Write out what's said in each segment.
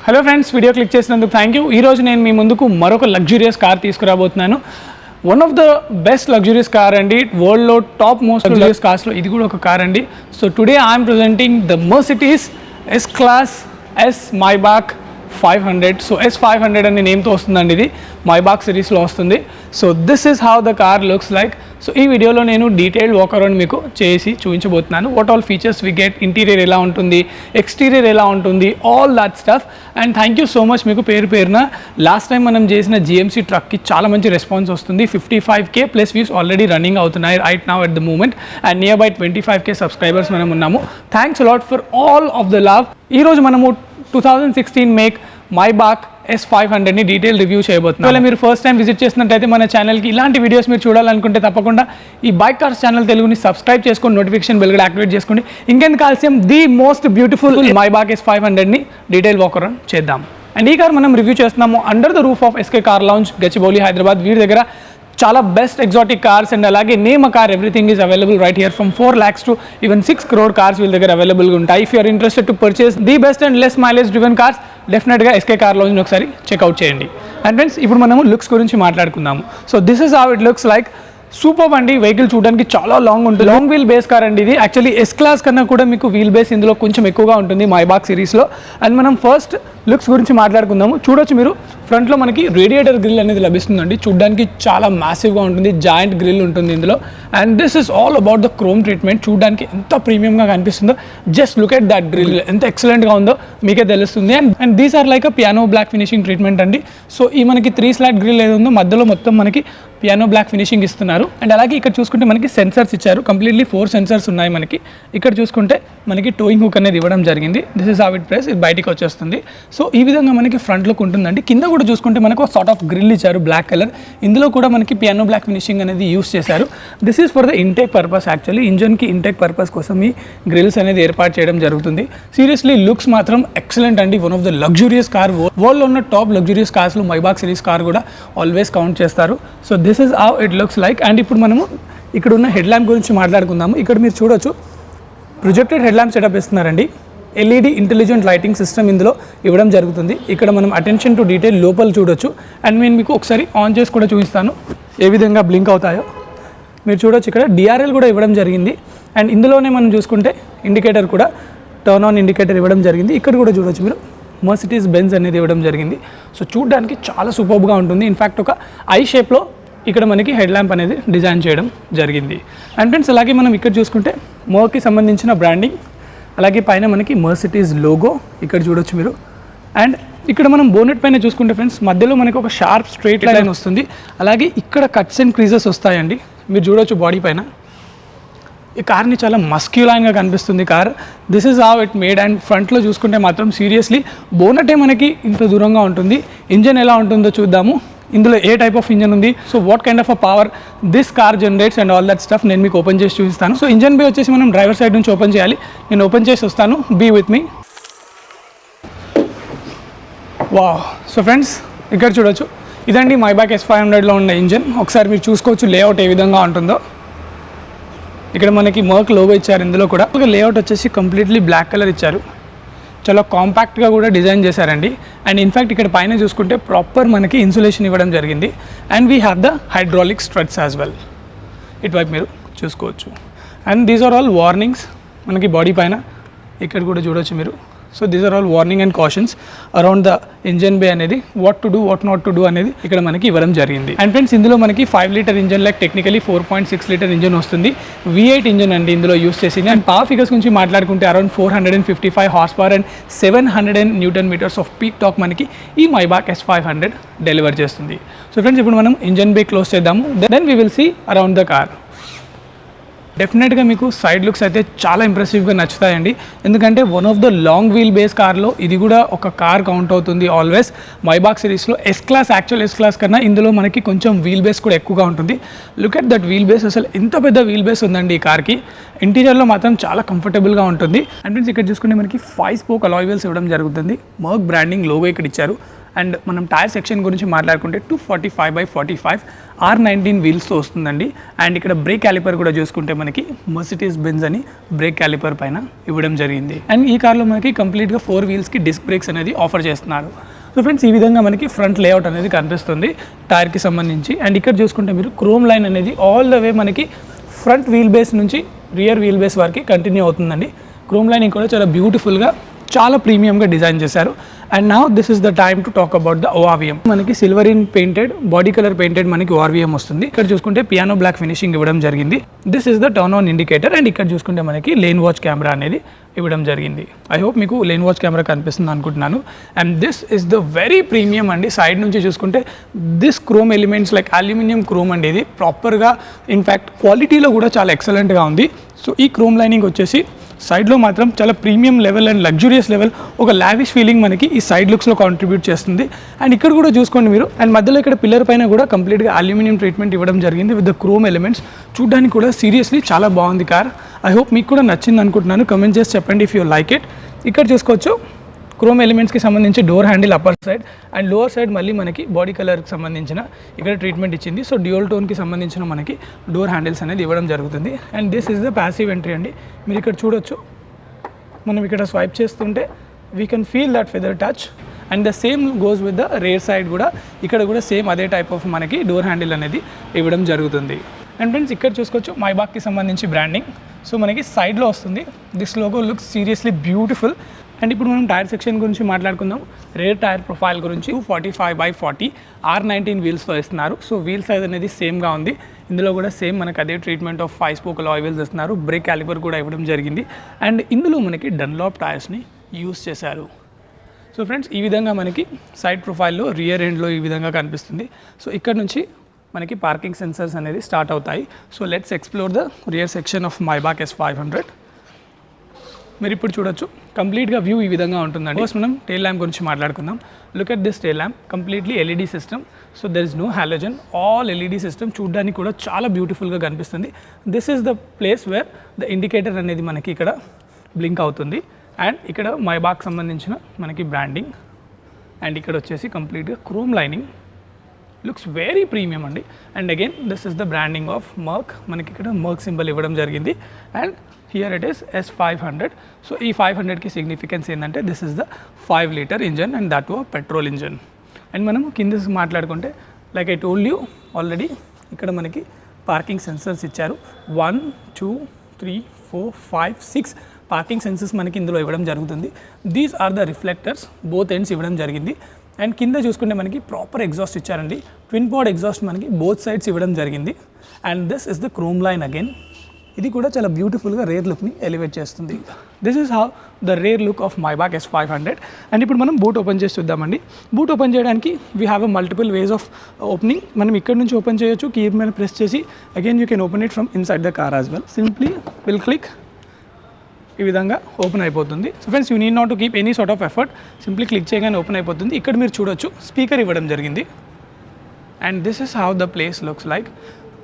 Hello friends, video click చేసినందుకు thank you. ఈరోజు నేను మీ ముందుకు మరొక లగ్జూరియస్ కార్ తీసుకురాబోతున్నాను. One of the best luxurious car అండి, వరల్డ్లో టాప్ మోస్ట్ లగ్జూరియస్ కార్స్లో ఇది కూడా ఒక కార్ అండి. So today I'm presenting the Mercedes S class S Maybach 500. So S500 అనే నేమ్తో వస్తుందండి, ఇది మైబాక్ సిరీస్లో వస్తుంది. So this is how the car looks like. So ఈ వీడియోలో నేను డీటెయిల్డ్ వాక్ అరౌండ్ మీకు చేసి చూపించబోతున్నాను. What all features we get, interior ఎలా ఉంటుంది, ఎక్స్టీరియర్ ఎలా ఉంటుంది, all that stuff. And thank you so much మీకు పేరున. లాస్ట్ టైం మనం చేసిన GMC ట్రక్కి చాలా మంచి రెస్పాన్స్ వస్తుంది. 55K plus views already running అవుతున్నాయి right now at the moment. And near 25K subscribers మనం ఉన్నాము. Thanks a lot for all of the love. ఈరోజు మనము 2016 మేక్ మైబాక్ S500ని డీటెయిల్ రివ్యూ చేయబోతున్నాం. ఒకవేళ మీరు ఫస్ట్ టైం విజిట్ చేసినట్టయితే మన ఛానల్కి ఇలాంటి వీడియోస్ మీరు చూడాలనుకుంటే తప్పకుండా ఈ బైక్ కార్స్ ఛానల్ తెలుగుని సబ్స్క్రైబ్ చేసుకొని నోటిఫికేషన్ బెల్ కూడా యాక్టివేట్ చేసుకోండి. ఇంకెందుకు ఆలస్యం, ది మోస్ట్ బ్యూటిఫుల్ మైబాక్ S500ని డీటెయిల్ వాక్ అరౌండ్ చేద్దాం. అండ్ ఈ కార్ మనం రివ్యూ చేస్తున్నాము under the roof of SK car lounge, Gachibowli, Hyderabad. వీరి దగ్గర చాలా బెస్ట్ ఎగ్జాటిక్ కార్స్ అండ్ అలాగే name car everything is available right here from 4 lakhs to even 6 crore cars వీళ్ళ దగ్గర అవైలబుల్గా ఉంటాయి. If you're interested to purchase the best and less mileage driven cars, డెఫినెట్గా SK car లాంజ్ని ఒకసారి checkout చేయండి. And friends, ఇప్పుడు మనము లుక్స్ గురించి మాట్లాడుకుందాము. So this is how it looks like. Super అండి, వెహికల్ చూడడానికి చాలా లాంగ్ ఉంటుంది. లాంగ్ వీల్ బేస్ కార్ అండి ఇది. యాక్చువల్లీ S క్లాస్ కన్నా కూడా మీకు వీల్ బేస్ ఇందులో కొంచెం ఎక్కువగా ఉంటుంది మైబాక్ సిరీస్లో. అండ్ మనం ఫస్ట్ లుక్స్ గురించి మాట్లాడుకుందాము. చూడొచ్చు మీరు, ఫ్రంట్లో మనకి రేడియేటర్ గ్రిల్ అనేది లభిస్తుందండి. చూడడానికి చాలా మ్యాసివ్గా ఉంటుంది, జాయింట్ గ్రిల్ ఉంటుంది ఇందులో. And this is all about the chrome treatment. చూడడానికి ఎంత ప్రీమియంగా కనిపిస్తుందో, just look at that grill, ఎంత ఎక్సలెంట్గా ఉందో మీకే తెలుస్తుంది. And these are like a piano black finishing treatment అండి. సో ఈ మనకి 3 స్లాట్ గ్రిల్ ఏది ఉందో మధ్యలో మొత్తం మనకి పియానో బ్లాక్ ఫినిషింగ్ ఇస్తున్నారు. అండ్ అలాగే ఇక్కడ చూసుకుంటే మనకి సెన్సర్స్ ఇచ్చారు, కంప్లీట్లీ 4 సెన్సర్స్ ఉన్నాయి మనకి. ఇక్కడ చూసుకుంటే మనకి టోయింగ్ హుక్ అనేది ఇవ్వడం జరిగింది. This is how it press, ఇది బయటికి వచ్చేస్తుంది. సో ఈ విధంగా మనకి ఫ్రంట్ లుక్ ఉంటుందండి. కింద కూడా చూసుకుంటే మనకు ఒక సార్ట్ ఆఫ్ గ్రిల్ ఇచ్చారు, బ్లాక్ కలర్. ఇందులో కూడా మనకి పియానో బ్లాక్ ఫినిషింగ్ అనేది యూస్ చేశారు. This is for the intake purpose. Actually ఇంజన్కి ఇంటేక్ పర్పస్ కోసం ఈ గ్రిల్స్ అనేది ఏర్పాటు చేయడం జరుగుతుంది. సీరియస్లీ లుక్స్ మాత్రం ఎక్సలెంట్ అండి. One of the luxurious car, వరల్డ్లో ఉన్న టాప్ లగ్జూరియస్ కార్స్లో మైబాక్ సిరీస్ కార్ కూడా ఆల్వేస్ కౌంట్ చేస్తారు. So this is how it looks like. And ఇప్పుడు మనము ఇక్కడ ఉన్న హెడ్ ల్యాంప్ గురించి మాట్లాడుకుందాము. ఇక్కడ మీరు చూడొచ్చు, ప్రొజెక్టెడ్ హెడ్ ల్యాంప్ సెటప్ ఇస్తున్నారండి. LED ఇంటెలిజెంట్ లైటింగ్ సిస్టమ్ ఇందులో ఇవ్వడం జరుగుతుంది. ఇక్కడ మనం అటెన్షన్ టు డీటెయిల్ లోపల చూడొచ్చు. అండ్ నేను మీకు ఒకసారి ఆన్ చేసి కూడా చూపిస్తాను ఏ విధంగా బ్లింక్ అవుతాయో. మీరు చూడొచ్చు, ఇక్కడ DRL కూడా ఇవ్వడం జరిగింది. అండ్ ఇందులోనే మనం చూసుకుంటే ఇండికేటర్ కూడా, టర్న్ ఆన్ ఇండికేటర్ ఇవ్వడం జరిగింది. ఇక్కడ కూడా చూడొచ్చు మీరు, మెర్సిడీస్ బెంజ్ అనేది ఇవ్వడం జరిగింది. సో చూడడానికి చాలా సూపర్గా ఉంటుంది. ఇన్ఫ్యాక్ట్ ఒక ఐ షేప్లో ఇక్కడ మనకి హెడ్ ల్యాంప్ అనేది డిజైన్ చేయడం జరిగింది. అండ్ ఫ్రెండ్స్, అలాగే మనం ఇక్కడ చూసుకుంటే మోర్కి సంబంధించిన బ్రాండింగ్, అలాగే పైన మనకి మెర్సిడీస్ లోగో ఇక్కడ చూడొచ్చు మీరు. అండ్ ఇక్కడ మనం బోనెట్ పైన చూసుకుంటే ఫ్రెండ్స్, మధ్యలో మనకి ఒక షార్ప్ స్ట్రైట్ లైన్ వస్తుంది. అలాగే ఇక్కడ కట్స్ అండ్ క్రీజెస్ వస్తాయండి, మీరు చూడొచ్చు బాడీ పైన. ఈ కార్ని చాలా మస్క్యులైన్గా కనిపిస్తుంది car. This is how it made. And ఫ్రంట్లో చూసుకుంటే మాత్రం సీరియస్లీ బోనటే మనకి ఇంత దూరంగా ఉంటుంది. ఇంజన్ ఎలా ఉంటుందో చూద్దాము. ఇందులో ఏ టైప్ ఆఫ్ ఇంజన్ ఉంది, so what kind of a power this car generates and all that stuff నేను మీకు ఓపెన్ చేసి చూపిస్తాను. సో ఇంజన్ బే వచ్చేసి మనం డ్రైవర్ సైడ్ నుంచి ఓపెన్ చేయాలి. నేను ఓపెన్ చేసి వస్తాను, be with me. Wow. So friends, ఇక్కడ చూడొచ్చు, ఇదండి మైబాక్ S500లో ఉన్న ఇంజన్. ఒకసారి మీరు చూసుకోవచ్చు లేఅవుట్ ఏ విధంగా ఉంటుందో. ఇక్కడ మనకి మర్క్ లోగో ఇచ్చారు. ఇందులో కూడా ఒక లేఅవుట్ వచ్చేసి కంప్లీట్లీ బ్లాక్ కలర్ ఇచ్చారు. చాలా కాంపాక్ట్గా కూడా డిజైన్ చేశారండి. అండ్ ఇన్ఫ్యాక్ట్ ఇక్కడ పైన చూసుకుంటే ప్రాపర్ మనకి ఇన్సులేషన్ ఇవ్వడం జరిగింది. And we have the hydraulic struts as well, ఇటువైపు మీరు చూసుకోవచ్చు. And these are all warnings మనకి బాడీ పైన, ఇక్కడ కూడా చూడొచ్చు మీరు. So these are all warning and cautions around the engine bay అనేది, what to do what not to do అనేది ఇక్కడ మనకి ఇవ్వడం జరిగింది. అండ్ ఫ్రెండ్స్, ఇందులో మనకి 5 litre engine, like technically 4.6 litre engine వస్తుంది. V8 ఇంజన్ అండి ఇందులో యూస్ చేసింది. అండ్ పవర్ ఫిగర్స్ గురించి మాట్లాడుకుంటే around 455 horse power and 700 newton metres of peak torque మనకి ఈ మైబాక్ S500 డెలివర్ చేస్తుంది. సో ఫ్రెండ్స్, ఇప్పుడు మనం ఇంజన్ బే క్లోజ్ చేద్దాము. Then we will see around the car. డెఫినెట్గా మీకు సైడ్ లుక్స్ అయితే చాలా ఇంప్రెసివ్గా నచ్చుతాయండి. ఎందుకంటే one of the long wheel base కార్లో ఇది కూడా ఒక కార్ కౌంట్ అవుతుంది ఆల్వేస్. మైబాక్ సిరీస్లో S class, actual S class కన్నా ఇందులో మనకి కొంచెం వీల్ బేస్ కూడా ఎక్కువగా ఉంటుంది. Look at that wheel base, అసలు ఎంత పెద్ద వీల్ బేస్ ఉందండి ఈ కార్కి. ఇంటీరియర్లో మాత్రం చాలా కంఫర్టబుల్గా ఉంటుంది. అండ్ ఫ్రెండ్స్, ఇక్కడ చూసుకుంటే మనకి 5 స్పోక్ అలాయ్ వీల్స్ ఇవ్వడం జరుగుతుంది. మర్క్ బ్రాండింగ్ లోగో ఇక్కడ ఇచ్చారు. అండ్ మనం టైర్ సెక్షన్ గురించి మాట్లాడుకుంటే 245/45 R19 వీల్స్తో వస్తుందండి. అండ్ ఇక్కడ బ్రేక్ క్యాలిపర్ కూడా చూసుకుంటే మనకి మెర్సిడీస్ బెంజ్ అని బ్రేక్ క్యాలిపర్ పైన ఇవ్వడం జరిగింది. అండ్ ఈ కార్లో మనకి కంప్లీట్గా 4 వీల్స్కి డిస్క్ బ్రేక్స్ అనేది ఆఫర్ చేస్తున్నారు. సో ఫ్రెండ్స్, ఈ విధంగా మనకి ఫ్రంట్ లేఅవుట్ అనేది కనిపిస్తుంది టైర్కి సంబంధించి. అండ్ ఇక్కడ చూసుకుంటే మీరు క్రోమ్ లైన్ అనేది ఆల్ ద వే మనకి ఫ్రంట్ వీల్ బేస్ నుంచి రియర్ వీల్ బేస్ వరకు కంటిన్యూ అవుతుందండి. క్రోమ్ లైనింగ్ కూడా చాలా బ్యూటిఫుల్గా, చాలా ప్రీమియంగా డిజైన్ చేశారు. And now this is the time to talk about the ORVM. మనకి silver in painted, body colour painted మనకి ORVM వస్తుంది. ఇక్కడ చూసుకుంటే పియానో బ్లాక్ ఫినిషింగ్ ఇవ్వడం జరిగింది. This is the turn on indicator. And ఇక్కడ చూసుకుంటే మనకి లేన్ వాచ్ కెమెరా అనేది ఇవ్వడం జరిగింది. ఐ హోప్ మీకు లేన్ వాచ్ కెమెరా కనిపిస్తుంది అనుకుంటున్నాను. And this is the very premium అండి. సైడ్ నుంచి చూసుకుంటే this chrome elements like aluminium chrome అండి. ఇది ప్రాపర్గా ఇన్ఫ్యాక్ట్ క్వాలిటీలో కూడా చాలా ఎక్సలెంట్గా ఉంది. సో ఈ క్రోమ్ లైనింగ్ వచ్చేసి సైడ్లో మాత్రం చాలా premium level and luxurious level, ఒక లావిష్ ఫీలింగ్ మనకి ఈ సైడ్ లుక్స్లో కాంట్రిబ్యూట్ చేస్తుంది. అండ్ ఇక్కడ కూడా చూసుకోండి మీరు. అండ్ మధ్యలో ఇక్కడ పిల్లర్ పైన కూడా కంప్లీట్గా అల్యూమినియం ట్రీట్మెంట్ ఇవ్వడం జరిగింది విత్ ద క్రోమ్ ఎలిమెంట్స్. చూడడానికి కూడా సీరియస్లీ చాలా బాగుంది కార్. ఐ హోప్ మీకు కూడా నచ్చింది అనుకుంటున్నాను. కమెంట్ చేసి చెప్పండి ఇఫ్ యూ లైక్ ఇట్. ఇక్కడ చూసుకోవచ్చు క్రోమ్ ఎలిమెంట్స్కి సంబంధించి door handle upper side and lower side మళ్ళీ మనకి బాడీ కలర్కి సంబంధించిన ఇక్కడ ట్రీట్మెంట్ ఇచ్చింది. సో డ్యూయల్ టోన్కి సంబంధించిన మనకి డోర్ హ్యాండిల్స్ అనేది ఇవ్వడం జరుగుతుంది. And this is the passive entry అండి. మీరు ఇక్కడ చూడొచ్చు, మనం ఇక్కడ స్వైప్ చేస్తుంటే we can feel that feather touch. And the same goes with the rare side కూడా, ఇక్కడ కూడా సేమ్ అదే టైప్ ఆఫ్ మనకి డోర్ హ్యాండిల్ అనేది ఇవ్వడం జరుగుతుంది. అండ్ ఫ్రెండ్స్, ఇక్కడ చూసుకోవచ్చు మైబాక్కి సంబంధించి బ్రాండింగ్. సో మనకి సైడ్లో వస్తుంది. This logo looks seriously beautiful. And ఇప్పుడు మనం టైర్ సెక్షన్ గురించి మాట్లాడుకుందాం. రేర్ టైర్ ప్రొఫైల్ గురించి 245/40 R19 వీల్స్తో ఇస్తున్నారు. సో వీల్ సైజ్ అనేది సేమ్గా ఉంది. ఇందులో కూడా సేమ్ మనకు అదే treatment of 5 spoke alloy wheels ఇస్తున్నారు. బ్రేక్ క్యాలిపర్ కూడా ఇవ్వడం జరిగింది. అండ్ ఇందులో మనకి డన్లాప్ టైర్స్ని యూస్ చేశారు. సో ఫ్రెండ్స్, ఈ విధంగా మనకి సైడ్ ప్రొఫైల్లో రియర్ ఎండ్లో ఈ విధంగా కనిపిస్తుంది. సో ఇక్కడ నుంచి మనకి పార్కింగ్ సెన్సర్స్ అనేది స్టార్ట్ అవుతాయి. So let's explore the rear section of Maybach S500. మీరు ఇప్పుడు చూడొచ్చు, కంప్లీట్గా వ్యూ ఈ విధంగా ఉంటుందండి. ఫస్ట్ మనం టెయిల్ ల్యాంప్ గురించి మాట్లాడుకుందాం. Look at this tail lamp, completely LED system. So there is no halogen, all LED system. చూడడానికి కూడా చాలా బ్యూటిఫుల్గా కనిపిస్తుంది. This is the place where the indicator అనేది మనకి ఇక్కడ బ్లింక్ అవుతుంది. అండ్ ఇక్కడ మైబాక్ సంబంధించిన మనకి బ్రాండింగ్. అండ్ ఇక్కడ వచ్చేసి కంప్లీట్గా chrome lining, looks very premium అండి. And again this is the branding of Merc. మనకి ఇక్కడ మర్క్ సింబల్ ఇవ్వడం జరిగింది. And here it is S500. So ఈ 500కి సిగ్నిఫికెన్స్ ఏంటంటే this is the 5 litre engine and that petrol engine. అండ్ మనం కింద మాట్లాడుకుంటే like I told you already, ఇక్కడ మనకి పార్కింగ్ సెన్సర్స్ ఇచ్చారు. 1, 2, 3, 4, 5, 6 పార్కింగ్ సెన్సర్స్ మనకి ఇందులో ఇవ్వడం జరుగుతుంది. These are the reflectors, both ends ఇవ్వడం జరిగింది. అండ్ కింద చూసుకుంటే మనకి ప్రాపర్ ఎగ్జాస్ట్ ఇచ్చారండి. ట్విన్ పాడ్ ఎగ్జాస్ట్ మనకి బోత్ సైడ్స్ ఇవ్వడం జరిగింది. And this is the chrome line again. ఇది కూడా చాలా బ్యూటిఫుల్గా రేర్ లుక్ని ఎలివేట్ చేస్తుంది. This is how the rear look of Maybach S500. And ఇప్పుడు మనం బూట్ ఓపెన్ చేసి చూద్దామండి. బూట్ ఓపెన్ చేయడానికి we have a multiple ways of opening. మనం ఇక్కడ నుంచి ఓపెన్ చేయొచ్చు, కీ మీద ప్రెస్ చేసి again you can open it from inside the car as well. Simply will click, ఈ విధంగా ఓపెన్ అయిపోతుంది. So friends, you need not to keep any sort of effort. Simply click చేయగానే open అయిపోతుంది. ఇక్కడ మీరు చూడొచ్చు స్పీకర్ ఇవ్వడం జరిగింది. And this is how the place looks like.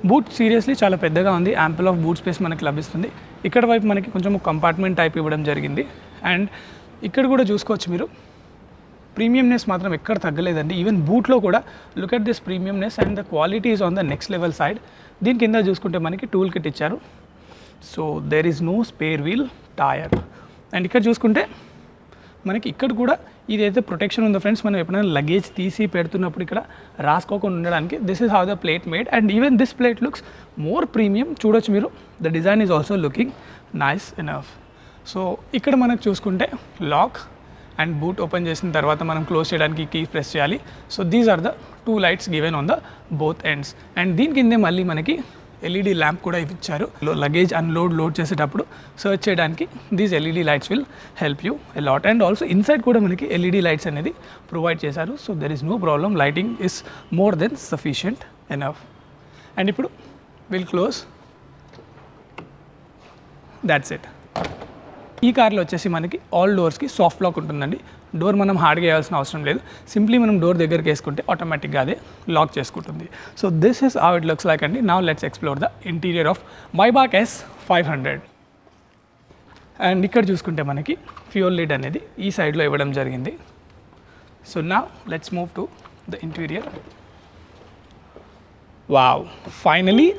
Boot seriously చాలా పెద్దగా ఉంది. యాంపుల్ ఆఫ్ బూట్ స్పేస్ మనకి లభిస్తుంది. ఇక్కడ వైపు మనకి కొంచెం కంపార్ట్మెంట్ టైప్ ఇవ్వడం జరిగింది. అండ్ ఇక్కడ కూడా చూసుకోవచ్చు మీరు, ప్రీమియంనెస్ మాత్రం ఎక్కడ తగ్గలేదండి. ఈవెన్ బూట్లో కూడా look at this premiumness and the quality is on the next level side. దీని కింద చూసుకుంటే మనకి టూల్ కిట్ ఇచ్చారు. So there is no spare wheel tyre. And ఇక్కడ చూసుకుంటే మనకి ఇక్కడ కూడా ఇదైతే ప్రొటెక్షన్ ఉందో ఫ్రెండ్స్, మనం ఎప్పుడైనా లగేజ్ తీసి పెడుతున్నప్పుడు ఇక్కడ రాసుకోకుండా ఉండడానికి this is how the plate made. And even this plate looks more premium. చూడొచ్చు మీరు, the design is also looking nice enough. So ఇక్కడ మనకు చూసుకుంటే లాక్ అండ్ బూట్ ఓపెన్ చేసిన తర్వాత మనం క్లోజ్ చేయడానికి కీ ప్రెస్ చేయాలి. So these are the 2 lights given on the both ends. And దీని కిందే మళ్ళీ మనకి LED ల్యాంప్ కూడా ఇచ్చారు. లగేజ్ లోడ్ చేసేటప్పుడు సర్చ్ చేయడానికి these LED lights will help you a lot. And also inside కూడా మనకి LED లైట్స్ అనేది ప్రొవైడ్ చేశారు. So there is no problem, lighting is more than sufficient enough. And ఇప్పుడు will close, that's it. ఈ కార్లో వచ్చేసి మనకి ఆల్ డోర్స్కి సాఫ్ట్ లాక్ ఉంటుందండి. డోర్ మనం హార్డ్గా వేయాల్సిన అవసరం లేదు. సింప్లీ మనం డోర్ దగ్గరికి వేసుకుంటే ఆటోమేటిక్గా అదే లాక్ చేసుకుంటుంది. So this is how it looks like అండి. Now let's explore the interior of Maybach S500. And ఇక్కడ చూసుకుంటే మనకి ఫ్యూయల్ లిడ్ అనేది ఈ సైడ్లో ఇవ్వడం జరిగింది. సో నా let's move to the interior. Wow, finally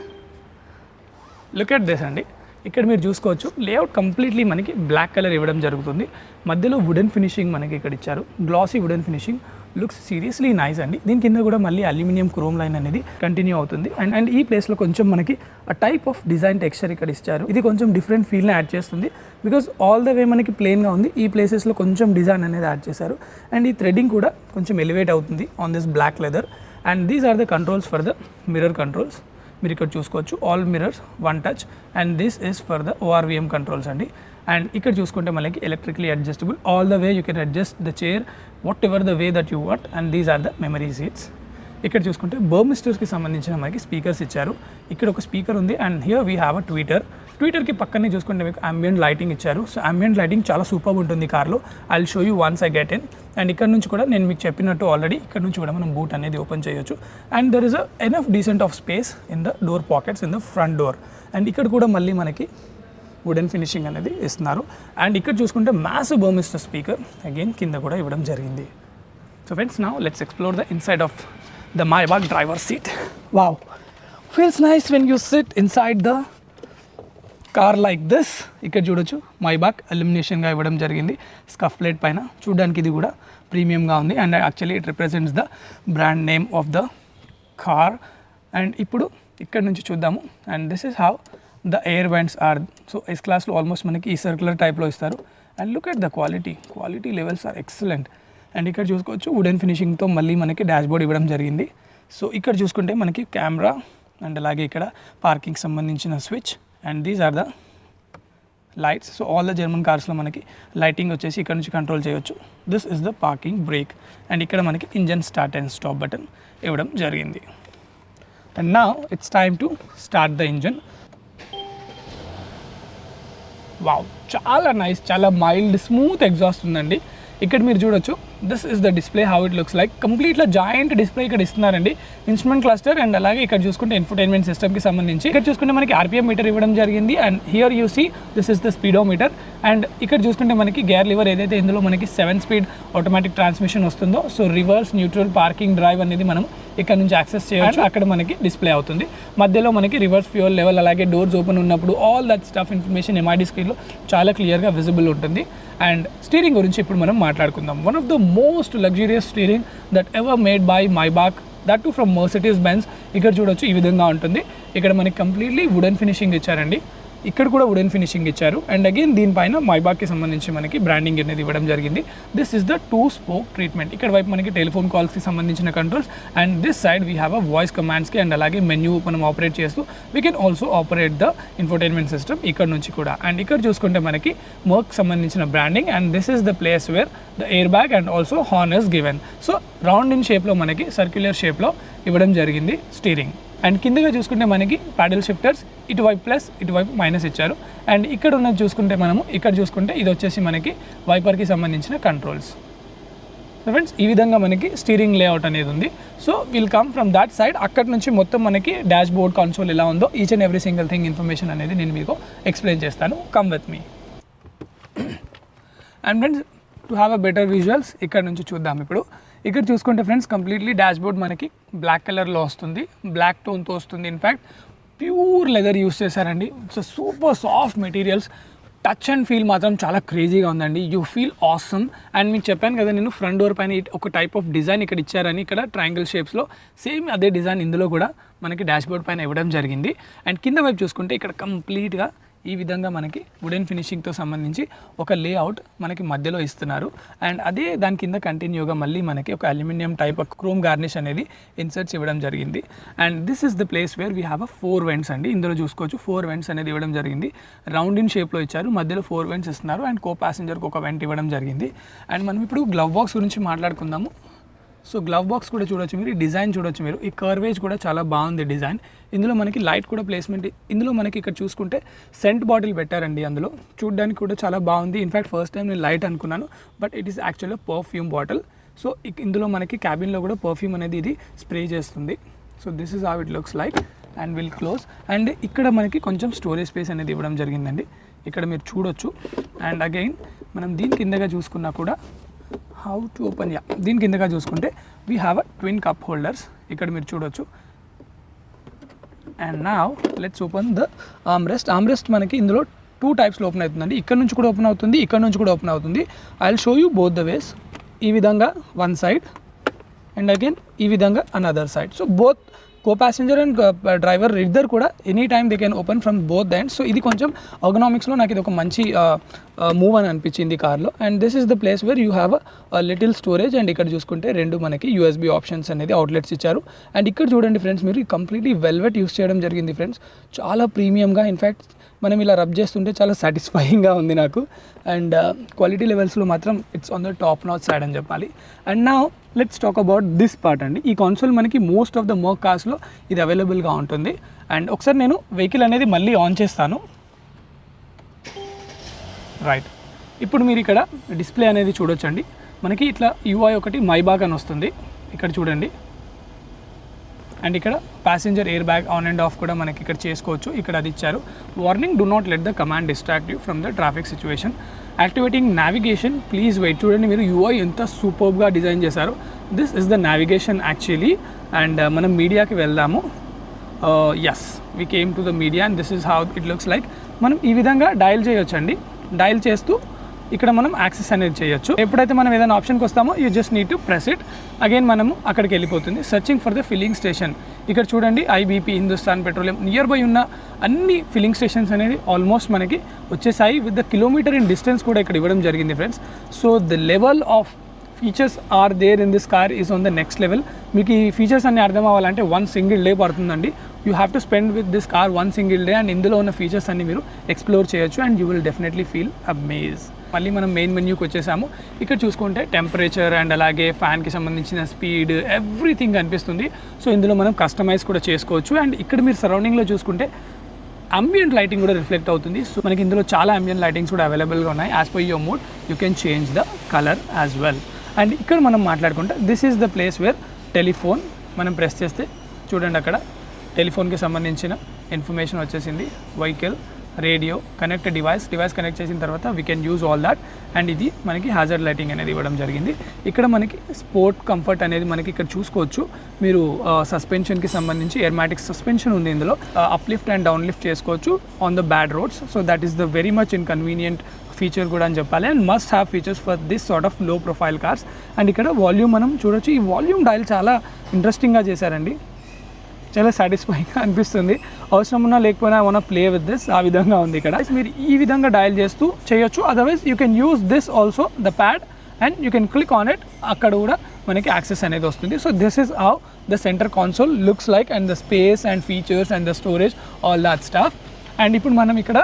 look at this అండి. ఇక్కడ మీరు చూసుకోవచ్చు లేఅవుట్ కంప్లీట్లీ మనకి బ్లాక్ కలర్ ఇవ్వడం జరుగుతుంది. మధ్యలో వుడెన్ ఫినిషింగ్ మనకి ఇక్కడ ఇచ్చారు, glossy wooden finishing, looks seriously nice అండి. దీని కింద కూడా మళ్ళీ అల్యూమినియం క్రోమ్ లైన్ అనేది కంటిన్యూ అవుతుంది. అండ్ ఈ ప్లేస్లో కొంచెం మనకి ఆ టైప్ ఆఫ్ డిజైన్ టెక్స్చర్ ఇక్కడ ఇచ్చారు. ఇది కొంచెం డిఫరెంట్ ఫీల్ని యాడ్ చేస్తుంది బికాజ్ ఆల్ ద వే మనకి ప్లెయిన్గా ఉంది. ఈ ప్లేసెస్లో కొంచెం డిజైన్ అనేది యాడ్ చేశారు. అండ్ ఈ థ్రెడ్డింగ్ కూడా కొంచెం ఎలివేట్ అవుతుంది on this black leather. And these are the controls for the mirror controls. మీరు ఇక్కడ చూసుకోవచ్చు all mirrors, one touch. And this is for the ORVM controls అండి. అండ్ ఇక్కడ చూసుకుంటే మనకి electrically adjustable, all the way you can adjust the chair whatever the way that you want. And these are the memory seats. ఇక్కడ చూసుకుంటే బర్మిస్టర్స్కి సంబంధించిన మనకి speakers ఇచ్చారు. ఇక్కడ ఒక స్పీకర్ ఉంది. And here we have a ట్వీటర్కి పక్కనే చూసుకుంటే మీకు అంబియంట్ లైటింగ్ ఇచ్చారు. సో అంబియంట్ లైటింగ్ చాలా సూపర్ ఉంటుంది కార్లో. I will show you once I get in. And ఇక్కడ నుంచి కూడా నేను మీకు చెప్పినట్టు ఆల్రెడీ ఇక్కడ నుంచి కూడా మనం బూట్ అనేది ఓపెన్ చేయొచ్చు. And there is enough decent of space in the door pockets in the front door. And ఇక్కడ కూడా మళ్ళీ మనకి వుడెన్ ఫినిషింగ్ అనేది ఇస్తున్నారు. అండ్ ఇక్కడ చూసుకుంటే మ్యాసివ్ బర్మిస్టర్ స్పీకర్ అగైన్ కింద కూడా ఇవ్వడం జరిగింది. So friends, now let's explore the inside of the Maybach driver's seat. Wow, feels nice when you sit inside the car like this. ఇక్కడ చూడొచ్చు Maybach అల్యూమినేషన్గా ఇవ్వడం జరిగింది స్కఫ్ ప్లేట్ పైన. చూడడానికి ఇది కూడా ప్రీమియంగా ఉంది. And actually it represents the brand name of the car. And ఇప్పుడు ఇక్కడ నుంచి చూద్దాము. And this is how the air vents are. So S క్లాస్లో ఆల్మోస్ట్ మనకి ఈ సర్క్యులర్ టైప్లో ఇస్తారు. And look at the quality levels are excellent. And ఇక్కడ చూసుకోవచ్చు వుడెన్ ఫినిషింగ్తో మళ్ళీ మనకి డాష్ బోర్డ్ ఇవ్వడం జరిగింది. సో ఇక్కడ చూసుకుంటే మనకి కెమెరా అండ్ అలాగే ఇక్కడ పార్కింగ్ సంబంధించిన switch. And these are the lights. So all the German కార్స్లో మనకి లైటింగ్ వచ్చేసి ఇక్కడ నుంచి కంట్రోల్ చేయొచ్చు. This is the parking brake. And ఇక్కడ మనకి engine start and stop button ఇవ్వడం జరిగింది. And now it's time to start the engine. Wow, చాలా నైస్, చాలా మైల్డ్ స్మూత్ ఎగ్జాస్ట్ ఉందండి. ఇక్కడ మీరు చూడొచ్చు this is the display how it looks like. కంప్లీట్గా జాయింట్ డిస్ప్లే ఇక్కడ ఇస్తున్నారండి. ఇన్స్ట్రుమెంట్ క్లస్టర్ అండ్ అలాగే ఇక్కడ చూసుకుంటే ఇన్ఫోటైన్మెంట్ సిస్టమ్కి సంబంధించి ఇక్కడ చూసుకుంటే మనకి RPM మీటర్ ఇవ్వడం జరిగింది. And here you see this is the speedometer. And ఇక్కడ చూసుకుంటే మనకి గేర్ లివర్ ఏదైతే ఇందులో మనకి 7 స్పీడ్ ఆటోమేటిక్ ట్రాన్స్మిషన్ వస్తుందో, so reverse, neutral, parking, drive అనేది మనం ఇక్కడ నుంచి యాక్సెస్ చేయవచ్చు. అక్కడ మనకి డిస్ప్లే అవుతుంది. మధ్యలో మనకి రివర్స్ ఫ్యూయల్ లెవెల్ అలాగే డోర్స్ ఓపెన్ ఉన్నప్పుడు all that stuff information MID స్క్రీన్లో చాలా క్లియర్గా విజిబుల్ ఉంటుంది. అండ్ స్టీరింగ్ గురించి ఇప్పుడు మనం మాట్లాడుకుందాం. One of the most luxurious steering that ever made by Maybach, that to from Mercedes-Benz. ఇక్కడ చూడొచ్చు ఈ విధంగా ఉంటుంది. ఇక్కడ మనకి కంప్లీట్లీ వుడెన్ ఫినిషింగ్ ఇచ్చారండి. ఇక్కడ కూడా వుడెన్ ఫినిషింగ్ ఇచ్చారు. అండ్ అగైన్ దీనిపైన Maybachకి సంబంధించి మనకి బ్రాండింగ్ అనేది ఇవ్వడం జరిగింది. This is the 2 spoke treatment. ఇక్కడ వైపు మనకి టెలిఫోన్ కాల్స్కి సంబంధించిన controls. And this side we have a voice కమాండ్స్కి అండ్ అలాగే మెన్యూ మనం ఆపరేట్ చేస్తూ we can also operate the infotainment system ఇక్కడ నుంచి కూడా. అండ్ ఇక్కడ చూసుకుంటే మనకి Merc సంబంధించిన branding. And this is the place where the air bag and also horn is given. So round in షేప్లో మనకి సర్క్యులర్ షేప్లో ఇవ్వడం జరిగింది స్టీరింగ్. అండ్ కిందగా చూసుకుంటే మనకి ప్యాడల్ షిఫ్టర్స్ ఇటువైపు ప్లస్ ఇటువైపు మైనస్ ఇచ్చారు. అండ్ ఇక్కడ ఉన్నది చూసుకుంటే మనము ఇక్కడ చూసుకుంటే ఇది వచ్చేసి మనకి వైపర్కి సంబంధించిన కంట్రోల్స్. ఫ్రెండ్స్, ఈ విధంగా మనకి స్టీరింగ్ లేఅవుట్ అనేది ఉంది. So will come from that side. అక్కడ నుంచి మొత్తం మనకి డాష్ బోర్డ్ కన్సోల్ ఎలా ఉందో each and every single thing information అనేది నేను మీకు ఎక్స్ప్లెయిన్ చేస్తాను. Come with me. And friends, to have a better visuals ఇక్కడ నుంచి చూద్దాం. ఇప్పుడు ఇక్కడ చూసుకుంటే ఫ్రెండ్స్ కంప్లీట్లీ డాష్ బోర్డ్ మనకి బ్లాక్ కలర్లో వస్తుంది, బ్లాక్ టోన్తో వస్తుంది. ఇన్ఫ్యాక్ట్ ప్యూర్ లెదర్ యూస్ చేశారండి. It's super soft materials. Touch and feel మాత్రం చాలా క్రేజీగా ఉందండి. You feel awesome. అండ్ మీకు చెప్పాను కదా నేను ఫ్రంట్ డోర్ పైన ఒక టైప్ ఆఫ్ డిజైన్ ఇక్కడ ఇచ్చారని. ఇక్కడ ట్రయాంగిల్ షేప్స్లో సేమ్ అదే డిజైన్ ఇందులో కూడా మనకి డాష్ బోర్డ్ పైన ఇవ్వడం జరిగింది. అండ్ కింద వైపు చూసుకుంటే ఇక్కడ కంప్లీట్గా ఈ విధంగా మనకి వుడెన్ ఫినిషింగ్తో సంబంధించి ఒక లేఅవుట్ మనకి మధ్యలో ఇస్తున్నారు. అండ్ అదే దాని కింద కంటిన్యూగా మళ్ళీ మనకి ఒక aluminium type of chrome garnish అనేది ఇన్సర్ట్స్ ఇవ్వడం జరిగింది. And this is the place where we have a 4 vents అండి. ఇందులో చూసుకోవచ్చు 4 వెంట్స్ అనేది ఇవ్వడం జరిగింది. రౌండ్ ఇన్ షేప్లో ఇచ్చారు, మధ్యలో 4 వెంట్స్ ఇస్తున్నారు. అండ్ కో ప్యాసింజర్కి ఒక వెంట్ ఇవ్వడం జరిగింది. అండ్ మనం ఇప్పుడు గ్లవ్ బాక్స్ గురించి మాట్లాడుకుందాము. సో గ్లవ్ బాక్స్ కూడా చూడొచ్చు మీరు, ఈ డిజైన్ చూడొచ్చు మీరు. ఈ కర్వేజ్ కూడా చాలా బాగుంది డిజైన్. ఇందులో మనకి లైట్ కూడా ప్లేస్మెంట్. ఇందులో మనకి ఇక్కడ చూసుకుంటే సెంట్ బాటిల్ పెట్టారండి. అందులో చూడడానికి కూడా చాలా బాగుంది. ఇన్ఫ్యాక్ట్ ఫస్ట్ టైం నేను లైట్ అనుకున్నాను, but it is actually perfume bottle. So ఇందులో మనకి క్యాబిన్లో కూడా పర్ఫ్యూమ్ అనేది ఇది స్ప్రే చేస్తుంది. So this is how it looks like. And will close. And ఇక్కడ మనకి కొంచెం స్టోరేజ్ స్పేస్ అనేది ఇవ్వడం జరిగిందండి. ఇక్కడ మీరు చూడొచ్చు. అండ్ అగైన్ మనం దీని కిందగా చూసుకున్నా కూడా హౌ టు ఓపెన్. యా, దీని కిందగా చూసుకుంటే we have a twin cup holders ఇక్కడ మీరు చూడొచ్చు. And now let's open the armrest మనకి ఇందులో 2 టైప్స్లో ఓపెన్ అవుతుందండి. ఇక్కడ నుంచి కూడా ఓపెన్ అవుతుంది, ఇక్కడ నుంచి కూడా ఓపెన్ అవుతుంది. I will show you both the ways. ఈ విధంగా వన్ సైడ్ అండ్ అగైన్ ఈ విధంగా another side. So both co passenger and driver ఇద్దరు కూడా any time they can open from both the ends. So ఇది కొంచెం ఎర్గనామిక్స్లో నాకు ఇది ఒక మంచి మూవ్ అని అనిపించింది కార్లో. And this is the place where you have a little storage. And ఇక్కడ చూసుకుంటే 2 మనకి USB ఆప్షన్స్ అనేది అవుట్లెట్స్ ఇచ్చారు. అండ్ ఇక్కడ చూడండి ఫ్రెండ్స్, మీరు కంప్లీట్లీ వెల్వెట్ యూస్ చేయడం జరిగింది ఫ్రెండ్స్. చాలా ప్రీమియంగా, ఇన్ఫ్యాక్ట్ మనం ఇలా రబ్ చేస్తుంటే చాలా సాటిస్ఫైయింగ్గా ఉంది నాకు. అండ్ క్వాలిటీ లెవెల్స్లో మాత్రం it's on the top notch side అని చెప్పాలి. And now let's talk about this part అండి. ఈ కాన్సోల్ మనకి మోస్ట్ ఆఫ్ ద మర్క్ కార్స్లో ఇది అవైలబుల్గా ఉంటుంది. అండ్ ఒకసారి నేను వెహికల్ అనేది మళ్ళీ ఆన్ చేస్తాను. రైట్, ఇప్పుడు మీరు ఇక్కడ డిస్ప్లే అనేది చూడొచ్చండి. మనకి ఇట్లా UI ఒకటి మైబాగ్ అని వస్తుంది ఇక్కడ చూడండి. అండ్ ఇక్కడ passenger air bag on and off కూడా మనకి ఇక్కడ చేసుకోవచ్చు. ఇక్కడ అది ఇచ్చారు. Warning, do not let the command distract you from the traffic situation. Activating navigation, please wait. చూడండి మీరు UI ఎంత సూపర్గా డిజైన్ చేశారు. This is the navigation actually. And మనం మీడియాకి వెళ్దాము. Yes, we came to the media and this is how it looks like. మనం ఈ విధంగా డయల్ చేయొచ్చండి. డయల్ చేస్తూ ఇక్కడ మనం యాక్సెస్ అనేది చేయొచ్చు. ఎప్పుడైతే మనం ఏదైనా ఆప్షన్కి వస్తామో you just need to press it. Again మనము అక్కడికి వెళ్ళిపోతుంది. Searching for the filling station. ఇక్కడ చూడండి IBP, హిందుస్థాన్ పెట్రోలియం నియర్ బై ఉన్న అన్ని ఫిల్లింగ్ స్టేషన్స్ అనేది ఆల్మోస్ట్ మనకి వచ్చేసాయి. With the kilometre in distance కూడా ఇక్కడ ఇవ్వడం జరిగింది friends. So the level of features are there in this car is on the next level. మీకు ఈ ఫీచర్స్ అన్ని అర్థం అవ్వాలంటే 1 సింగిల్ డే పడుతుందండి. You have to spend with this car 1 single day. And ఇందులో ఉన్న ఫీచర్స్ అన్ని మీరు ఎక్స్ప్లోర్ చేయొచ్చు and you will definitely feel amaze. మళ్ళీ మనం మెయిన్ మెన్యూకి వచ్చేసాము. ఇక్కడ చూసుకుంటే టెంపరేచర్ అండ్ అలాగే ఫ్యాన్కి సంబంధించిన స్పీడ్ ఎవ్రీథింగ్ కనిపిస్తుంది. సో ఇందులో మనం కస్టమైజ్ కూడా చేసుకోవచ్చు. అండ్ ఇక్కడ మీరు సరౌండింగ్లో చూసుకుంటే అంబియంట్ లైటింగ్ కూడా రిఫ్లెక్ట్ అవుతుంది. సో మనకి ఇందులో చాలా అంబియంట్ లైటింగ్స్ కూడా అవైలబుల్గా ఉన్నాయి. As per your mood you can change the colour as well. And ఇక్కడ మనం మాట్లాడుకుంటే this is the place wear telephone మనం ప్రెస్ చేస్తే చూడండి అక్కడ టెలిఫోన్కి సంబంధించిన ఇన్ఫర్మేషన్ వచ్చేసింది. Vehicle, radio, connect device connect చేసిన తర్వాత we can use all that. And ఇది మనకి హ్యాజర్డ్ లైటింగ్ అనేది ఇవ్వడం జరిగింది. ఇక్కడ మనకి స్పోర్ట్ కంఫర్ట్ అనేది మనకి ఇక్కడ చూసుకోవచ్చు. మీరు సస్పెన్షన్కి సంబంధించి ఎయిర్మాటిక్ సస్పెన్షన్ ఉంది ఇందులో. అప్లిఫ్ట్ అండ్ డౌన్ లిఫ్ట్ చేసుకోవచ్చు on the bad roads. So that is the very much inconvenient feature కూడా అని చెప్పాలి. And must have features for this sort of లో ప్రొఫైల్ కార్స్. అండ్ ఇక్కడ వాల్యూమ్ మనం చూడొచ్చు. ఈ వాల్యూమ్ డయల్ చాలా ఇంట్రెస్టింగ్గా చేశారండి. చాలా సాటిస్ఫైయింగ్గా అనిపిస్తుంది. అవసరం ఉన్నా లేకపోయినా I want play with this, ఆ విధంగా ఉంది ఇక్కడ. మీరు ఈ విధంగా డయల్ చేస్తూ చేయొచ్చు. Otherwise you can use this also the pad and you can click on it. అక్కడ కూడా మనకి యాక్సెస్ అనేది వస్తుంది. So this is how the centre console looks like and the space and features and the storage all that stuff. And ఇప్పుడు మనం ఇక్కడ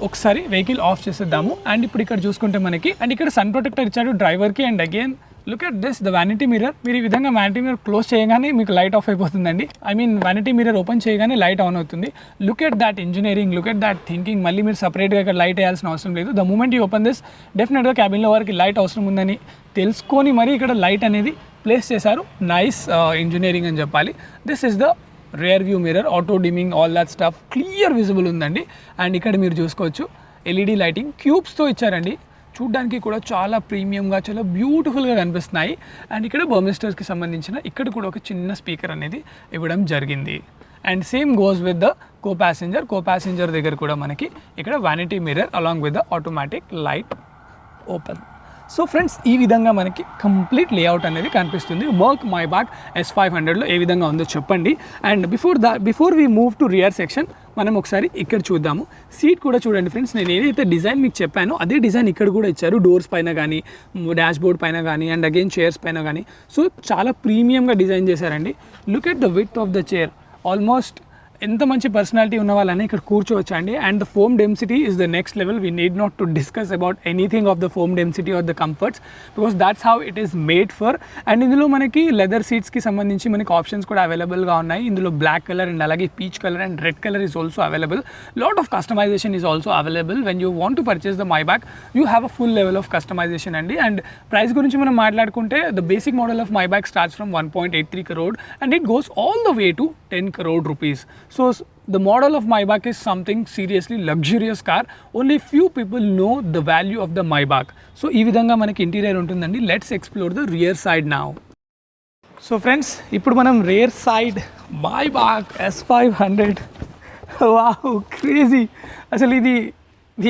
ఒకసారి vehicle of చేసేద్దాము. అండ్ ఇప్పుడు ఇక్కడ చూసుకుంటే మనకి అండ్ ఇక్కడ సన్ ప్రొటెక్టర్ ఇచ్చాడు డ్రైవర్కి. And again look at this the vanity mirror. మీరు ఈ విధంగా వ్యానిటీ మిర్రర్ క్లోజ్ చేయగానే మీకు లైట్ ఆఫ్ అయిపోతుందండి. I mean vanity mirror open చేయగానే లైట్ ఆన్ అవుతుంది. Look at that engineering, look at that thinking. మళ్ళీ మీరు సపరేట్గా ఇక్కడ లైట్ వేయాల్సిన అవసరం లేదు. The moment you open this డెఫినెట్గా క్యాబిన్లో వారికి లైట్ అవసరం ఉందని తెలుసుకొని మరి ఇక్కడ లైట్ అనేది ప్లేస్ చేశారు. నైస్ ఇంజనీరింగ్ అని చెప్పాలి. This is the rear view mirror, auto dimming, all that stuff clear visible ఉందండి. అండ్ ఇక్కడ మీరు చూసుకోవచ్చు LED లైటింగ్ క్యూబ్స్తో ఇచ్చారండి. చూడ్డానికి కూడా చాలా ప్రీమియంగా చాలా బ్యూటిఫుల్గా కనిపిస్తున్నాయి. అండ్ ఇక్కడ బర్మిస్టర్స్కి సంబంధించిన ఇక్కడ కూడా ఒక చిన్న స్పీకర్ అనేది ఇవ్వడం జరిగింది. And same goes with the co passenger దగ్గర కూడా మనకి ఇక్కడ vanity mirror along with the automatic light open. So friends, ఈ విధంగా మనకి కంప్లీట్ లేఅవుట్ అనేది కనిపిస్తుంది. మర్క్ మైబాక్ S500లో ఏ విధంగా ఉందో చెప్పండి. And before we move to rear section మనం ఒకసారి ఇక్కడ చూద్దాము. సీట్ కూడా చూడండి ఫ్రెండ్స్, నేను ఏదైతే డిజైన్ మీకు చెప్పానో అదే డిజైన్ ఇక్కడ కూడా ఇచ్చారు. డోర్స్ పైన కానీ, డాష్ బోర్డ్ పైన కానీ, అండ్ అగైన్ చైర్స్ పైన కానీ. సో చాలా ప్రీమియంగా డిజైన్ చేశారండి. Look at the width of the chair. Almost ఎంత మంచి పర్సనాలిటీ ఉన్న వాళ్ళని ఇక్కడ కూర్చోవచ్చు అండి. And the foam density is the next level. We need not to discuss about anything of the foam density or the comforts, because that's how it is made for. And ఇందులో మనకి leather సీట్స్కి సంబంధించి మనకి options కూడా అవైలబుల్గా ఉన్నాయి. ఇందులో black colour and అలాగే peach colour and red colour is also available. Lot of customisation is also available. When you want to purchase the Maybach you have a full level of customisation అండి. And price గురించి మనం మాట్లాడుకుంటే the basic model of Maybach starts from 1.83 crore and it goes all the way to 10 crore rupees. So the model of Maybach is something seriously luxurious car. Only few people know the value of the Maybach. So ఈ విధంగా మనకి interior ఉంటుందండి. Let's explore the rear side now. So friends, ఇప్పుడు మనం rear side Maybach S500. Wow, crazy. అసలు ఇది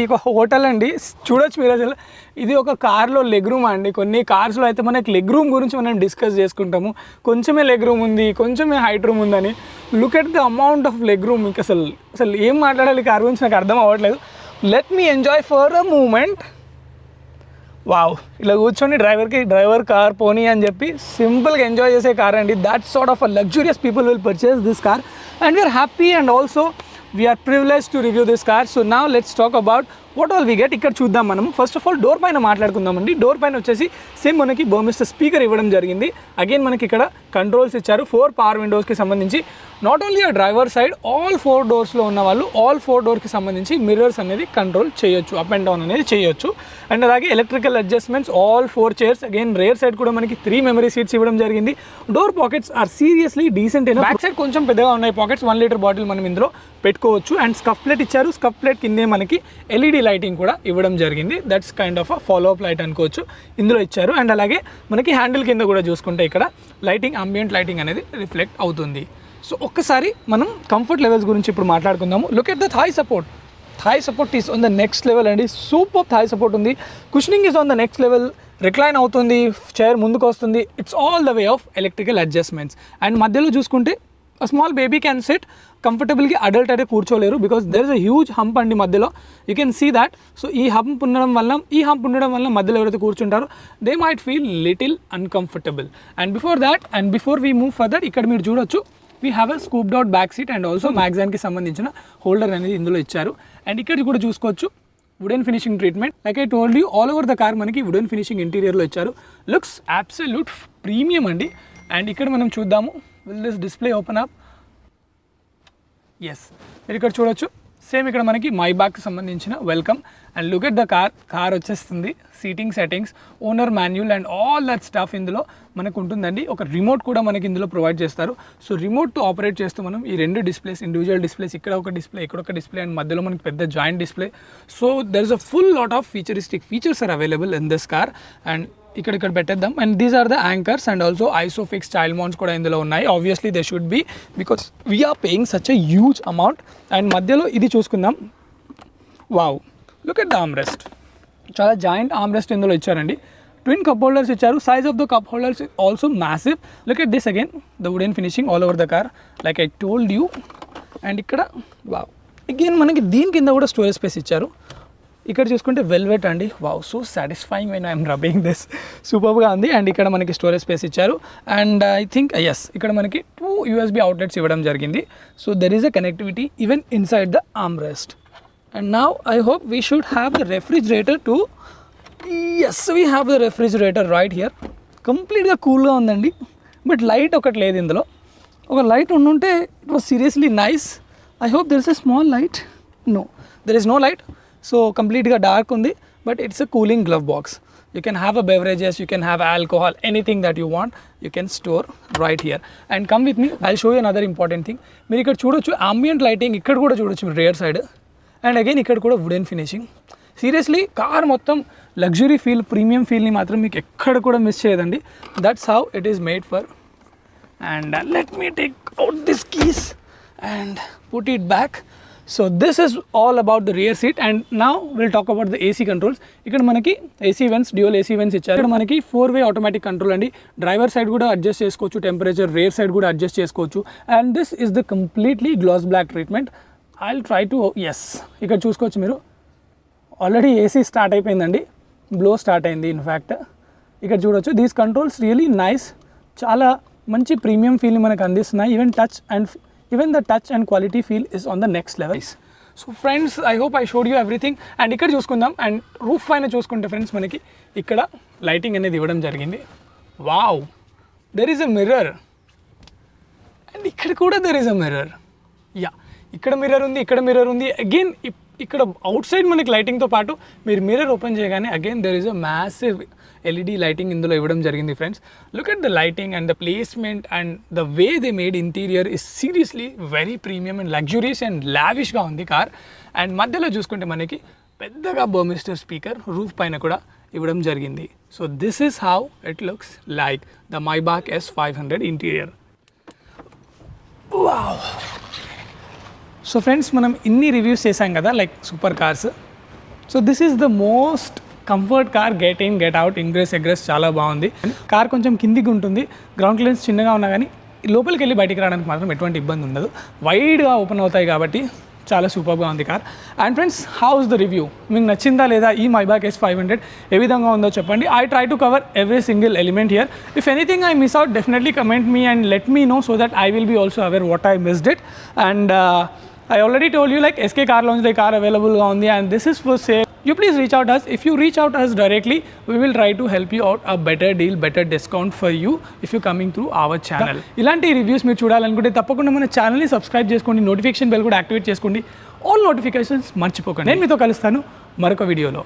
ఒక hotel అండి. చూడొచ్చు మీరు. అసలు ఇది ఒక కార్లో లెగ్ రూమ్ అండి. కొన్ని కార్స్లో అయితే మనకి లెగ్ రూమ్ గురించి మనం డిస్కస్ చేసుకుంటాము. కొంచెమే లెగ్ రూమ్ ఉంది, కొంచెమే హైట్ రూమ్ ఉందని. Look at the amount of leg room. మీకు అసలు ఏం మాట్లాడాలి కార్ గురించి నాకు అర్థం అవ్వట్లేదు. Let me enjoy for a moment. Wow, ఇలా కూర్చొని డ్రైవర్ కార్ పోనీ అని చెప్పి సింపుల్గా ఎంజాయ్ చేసే కార్ అండి. That sort of a luxurious people will purchase this car and we are happy and also we are privileged to review this car. So now let's talk about what all we get. ఇక్కడ చూద్దాం మనం. First of all door పైన మాట్లాడుకుందామండి. Door పైన వచ్చేసి same మనకి బర్మిస్టర్ speaker ఇవ్వడం జరిగింది. అగైన్ మనకి ఇక్కడ కంట్రోల్స్ ఇచ్చారు 4 పవర్ విండోస్కి సంబంధించి. నాట్ ఓన్లీ ఆ డ్రైవర్ సైడ్, ఆల్ 4 డోర్స్లో ఉన్న వాళ్ళు ఆల్ 4 డోర్కి సంబంధించి మిర్రర్స్ అనేది కంట్రోల్ చేయొచ్చు, అప్ అండ్ డౌన్ అనేది చేయొచ్చు. అండ్ అలాగే electrical adjustments, all 4 chairs. Again rear side కూడా మనకి 3 మెమరీ సీట్స్ ఇవ్వడం జరిగింది. Door pockets are seriously decent. Back side కొంచెం పెద్దగా ఉన్నాయి పాకెట్స్. 1 లీటర్ బాటిల్ మనం ఇందులో పెట్టుకోవచ్చు. అండ్ స్కఫ్ ప్లేట్ ఇచ్చారు. స్కఫ్ ప్లేట్ కిందే మనకి ఎల్ఈడి లైటింగ్ కూడా ఇవ్వడం జరిగింది. That's kind of a follow up light అనుకోవచ్చు, ఇందులో ఇచ్చారు. అండ్ అలాగే మనకి హ్యాండిల్ కింద కూడా చూసుకుంటే ఇక్కడ లైటింగ్, అంబియంట్ లైటింగ్ అనేది రిఫ్లెక్ట్ అవుతుంది. సో ఒక్కసారి మనం కంఫర్ట్ లెవెల్స్ గురించి ఇప్పుడు మాట్లాడుకుందాము. Look at the thigh support. Thigh support is on the next level అండి. సూపర్ థాయ్ సపోర్ట్ ఉంది. Cushioning is on the next level. Recline అవుతుంది, చైర్ ముందుకు వస్తుంది. It's all the way of electrical adjustments. And మధ్యలో చూసుకుంటే a small baby can sit కంఫర్టబుల్గా. Adult అయితే కూర్చోలేరు because there is a huge hump అండి మధ్యలో. You can see that. So ఈ హంప్ ఉండడం వల్ల మధ్యలో ఎవరైతే కూర్చుంటారో they might feel little uncomfortable. And before we move further, ఇక్కడ మీరు చూడొచ్చు we have a scooped out back seat and also మ్యాగ్జాన్కి సంబంధించిన హోల్డర్ అనేది ఇందులో ఇచ్చారు. అండ్ ఇక్కడ కూడా చూసుకోవచ్చు wooden finishing treatment. Like I told you, all over the car మనకి వుడెన్ ఫినిషింగ్ ఇంటీరియర్లో ఇచ్చారు. లుక్స్ అబ్సల్యూట్ ప్రీమియం అండి. అండ్ ఇక్కడ మనం చూద్దాము, will this display open up? Yes, మీరు ఇక్కడ చూడొచ్చు. సేమ్ ఇక్కడ మనకి మైబాక్కి సంబంధించిన welcome. And look at the car వచ్చేస్తుంది. Seating settings, owner manual and all that stuff ఇందులో మనకు ఉంటుందండి. ఒక రిమోట్ కూడా మనకి ఇందులో ప్రొవైడ్ చేస్తారు. సో రిమోట్తో ఆపరేట్ చేస్తూ మనం ఈ 2 డిస్ప్లేస్, ఇండివిజువల్ డిస్ప్లేస్, ఇక్కడ ఒక డిస్ప్లే, ఇక్కడ ఒక డిస్ప్లే అండ్ మధ్యలో మనకి పెద్ద giant display. So there is a full lot of featuristic features are available in this car. And ఇక్కడ పెట్టేద్దాం. And these are the anchors and also ISOFIX style mounts కూడా ఇందులో ఉన్నాయి. Obviously they should be because we're paying such a huge amount. And మధ్యలో ఇది చూసుకుందాం. Wow, look at the armrest. చాలా giant armrest ఇందులో ఇచ్చారండి. ట్విన్ కప్ హోల్డర్స్ ఇచ్చారు. Size of the cup holders also massive. Look at this again, the wooden finishing all over the car like I told you. And ఇక్కడ wow, again మనకి దీని కింద కూడా storage space ఇచ్చారు. ఇక్కడ చూసుకుంటే వెల్వెట్ అండి. Wow, so satisfying when I'm rubbing this. సూపర్గా ఉంది. అండ్ ఇక్కడ మనకి స్టోరేజ్ స్పేస్ ఇచ్చారు. అండ్ ఐ థింక్ ఎస్, ఇక్కడ మనకి 2 USB అవుట్లెట్స్ ఇవ్వడం జరిగింది. So there is a connectivity even inside the arm rest. And now I hope we should have the refrigerator too. Yes, we have the refrigerator right here. కంప్లీట్గా కూల్గా ఉందండి. But light ఒకటి లేదు ఇందులో. ఒక light ఉండుంటే it was seriously nice. I hope there is a small light. No, there is no light. So కంప్లీట్గా dark ఉంది. But it's a cooling glove box. You can have a beverages, you can have alcohol, anything that you want, you can store right here. And come with me, I'll show you another important thing. మీరు ఇక్కడ చూడొచ్చు ambient lighting, ఇక్కడ కూడా చూడొచ్చు rear side. And again ఇక్కడ కూడా wooden finishing. Seriously car మొత్తం luxury feel, premium ఫీల్ని మాత్రం మీకు ఎక్కడ కూడా మిస్ చేయదండి. That's how it is made for. And let me take out this keys and put it back. So this is all about the rear seat. And now will talk about the AC controls. ఇక్కడ మనకి AC vents, dual AC vents ఇచ్చారు. ఇక్కడ మనకి 4-way automatic control అండి. Driver side కూడా adjust చేసుకోవచ్చు temperature, rear side కూడా adjust చేసుకోవచ్చు. And this is the completely glass black treatment. I will try to. Yes, ఇక్కడ చూసుకోవచ్చు మీరు. ఆల్రెడీ ఏసీ స్టార్ట్ అయిపోయిందండి, బ్లో స్టార్ట్ అయింది ఇన్ఫ్యాక్ట్. ఇక్కడ చూడొచ్చు. These controls really nice. చాలా మంచి ప్రీమియం ఫీల్ని మనకు అందిస్తున్నాయి. Even the touch and quality feel is on the next level. So friends, I hope I showed you everything. And ఇక్కడ చూసుకుందాం. అండ్ రూఫ్ పైన చూసుకుంటే ఫ్రెండ్స్ మనకి ఇక్కడ లైటింగ్ అనేది ఇవ్వడం జరిగింది. Wow, there is a mirror. And ఇక్కడ కూడా there is a mirror. Yeah, ఇక్కడ మిర్రర్ ఉంది, ఇక్కడ మిర్రర్ ఉంది. అగైన్ ఇక్కడ అవుట్ సైడ్ మనకి లైటింగ్తో పాటు మీరు మిర్రర్ ఓపెన్ చేయగానే again there is a massive LED lighting ఇందులో ఇవ్వడం జరిగింది friends. Look at the lighting and the placement and the way they made interior is seriously very premium and luxurious and లావిష్గా ఉంది కార్. అండ్ మధ్యలో చూసుకుంటే మనకి పెద్దగా బర్మిస్టర్ స్పీకర్ రూఫ్ పైన కూడా ఇవ్వడం జరిగింది. So this is how it looks like the Maybach S500 interior. Wow. So friends, మనం ఇన్ని రివ్యూస్ చేసాం కదా like super cars. So this is the most comfort car. Get in get out, ingress egress చాలా బాగుంది. Car కొంచెం కిందికి ఉంటుంది, ground clearance చిన్నగా ఉన్నా కానీ లోపలికి వెళ్ళి బయటికి రావడానికి మాత్రం ఎటువంటి ఇబ్బంది ఉండదు. వైడ్గా ఓపెన్ అవుతాయి కాబట్టి చాలా సూపర్గా ఉంది car. And friends, house the review? మీకు నచ్చిందా లేదా ఈ మైబాక్ S500? ఏ విధంగా ఉందో చెప్పండి. I try to cover every single element here. If anything I miss out, definitely comment me and let me know so that I will be also aware what I missed it. And I already told you like SK Car Lounge car available on the, and this is for sale. You please reach out us. If you reach out us directly, we will try to help you out a better deal, better discount for you if you coming through our channel. ఇలాంటి reviews మీరు చూడాలనుకుంటే తప్పకుండా మన ఛానల్ని subscribe చేసుకోండి, notification bell కూడా activate చేసుకోండి. All notifications మర్చిపోకండి. నేను మీతో కలుస్తాను మరొక వీడియోలో.